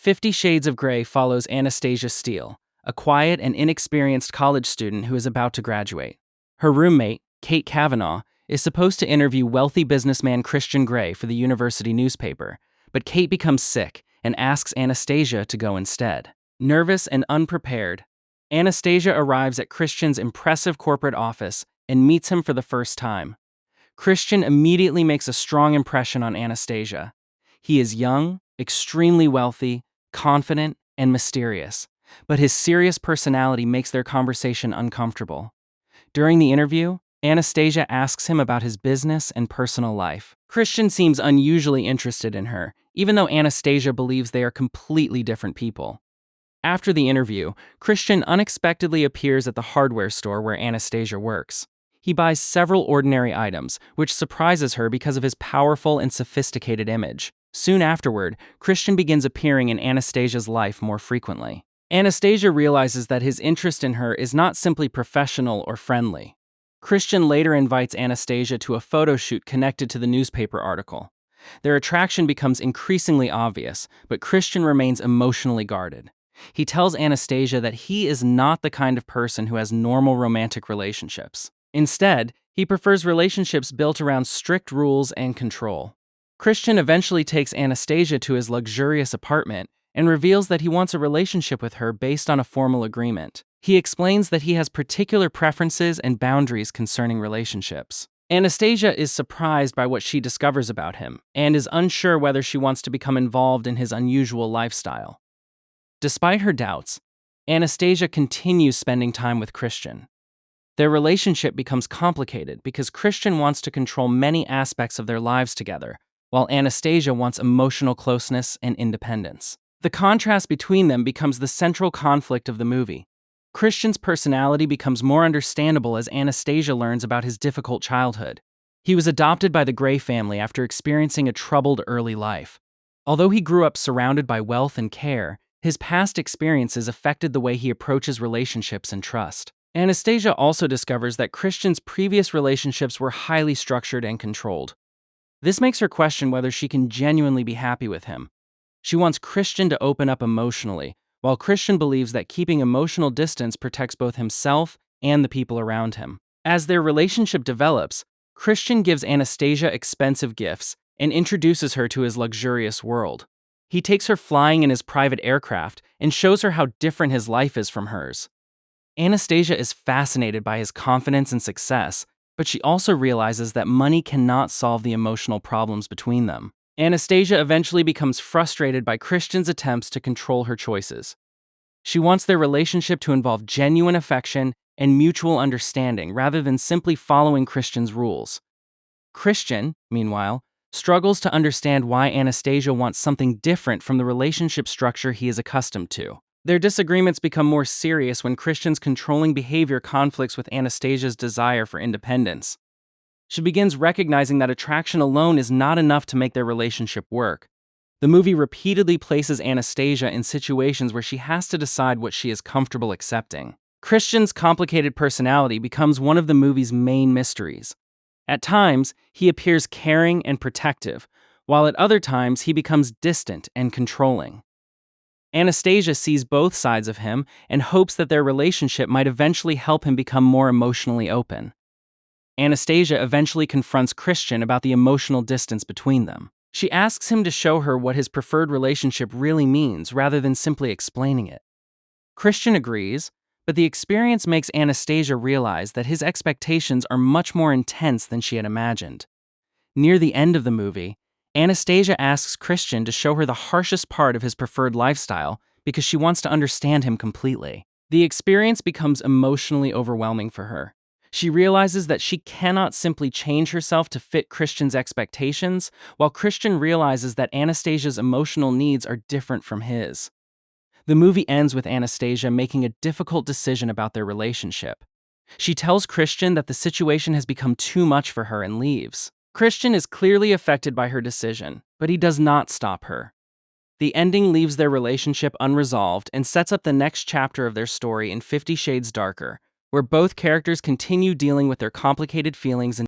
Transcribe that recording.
50 Shades of Grey follows Anastasia Steele, a quiet and inexperienced college student who is about to graduate. Her roommate, Kate Kavanaugh, is supposed to interview wealthy businessman Christian Grey for the university newspaper, but Kate becomes sick and asks Anastasia to go instead. Nervous and unprepared, Anastasia arrives at Christian's impressive corporate office and meets him for the first time. Christian immediately makes a strong impression on Anastasia. He is young, extremely wealthy, confident, and mysterious, but his serious personality makes their conversation uncomfortable. During the interview, Anastasia asks him about his business and personal life. Christian seems unusually interested in her, even though Anastasia believes they are completely different people. After the interview, Christian unexpectedly appears at the hardware store where Anastasia works. He buys several ordinary items, which surprises her because of his powerful and sophisticated image. Soon afterward, Christian begins appearing in Anastasia's life more frequently. Anastasia realizes that his interest in her is not simply professional or friendly. Christian later invites Anastasia to a photo shoot connected to the newspaper article. Their attraction becomes increasingly obvious, but Christian remains emotionally guarded. He tells Anastasia that he is not the kind of person who has normal romantic relationships. Instead, he prefers relationships built around strict rules and control. Christian eventually takes Anastasia to his luxurious apartment and reveals that he wants a relationship with her based on a formal agreement. He explains that he has particular preferences and boundaries concerning relationships. Anastasia is surprised by what she discovers about him and is unsure whether she wants to become involved in his unusual lifestyle. Despite her doubts, Anastasia continues spending time with Christian. Their relationship becomes complicated because Christian wants to control many aspects of their lives together, while Anastasia wants emotional closeness and independence. The contrast between them becomes the central conflict of the movie. Christian's personality becomes more understandable as Anastasia learns about his difficult childhood. He was adopted by the Grey family after experiencing a troubled early life. Although he grew up surrounded by wealth and care, his past experiences affected the way he approaches relationships and trust. Anastasia also discovers that Christian's previous relationships were highly structured and controlled. This makes her question whether she can genuinely be happy with him. She wants Christian to open up emotionally, while Christian believes that keeping emotional distance protects both himself and the people around him. As their relationship develops, Christian gives Anastasia expensive gifts and introduces her to his luxurious world. He takes her flying in his private aircraft and shows her how different his life is from hers. Anastasia is fascinated by his confidence and success, but she also realizes that money cannot solve the emotional problems between them. Anastasia eventually becomes frustrated by Christian's attempts to control her choices. She wants their relationship to involve genuine affection and mutual understanding rather than simply following Christian's rules. Christian, meanwhile, struggles to understand why Anastasia wants something different from the relationship structure he is accustomed to. Their disagreements become more serious when Christian's controlling behavior conflicts with Anastasia's desire for independence. She begins recognizing that attraction alone is not enough to make their relationship work. The movie repeatedly places Anastasia in situations where she has to decide what she is comfortable accepting. Christian's complicated personality becomes one of the movie's main mysteries. At times, he appears caring and protective, while at other times he becomes distant and controlling. Anastasia sees both sides of him and hopes that their relationship might eventually help him become more emotionally open. Anastasia eventually confronts Christian about the emotional distance between them. She asks him to show her what his preferred relationship really means rather than simply explaining it. Christian agrees, but the experience makes Anastasia realize that his expectations are much more intense than she had imagined. Near the end of the movie, Anastasia asks Christian to show her the harshest part of his preferred lifestyle because she wants to understand him completely. The experience becomes emotionally overwhelming for her. She realizes that she cannot simply change herself to fit Christian's expectations, while Christian realizes that Anastasia's emotional needs are different from his. The movie ends with Anastasia making a difficult decision about their relationship. She tells Christian that the situation has become too much for her and leaves. Christian is clearly affected by her decision, but he does not stop her. The ending leaves their relationship unresolved and sets up the next chapter of their story in 50 Shades Darker, where both characters continue dealing with their complicated feelings and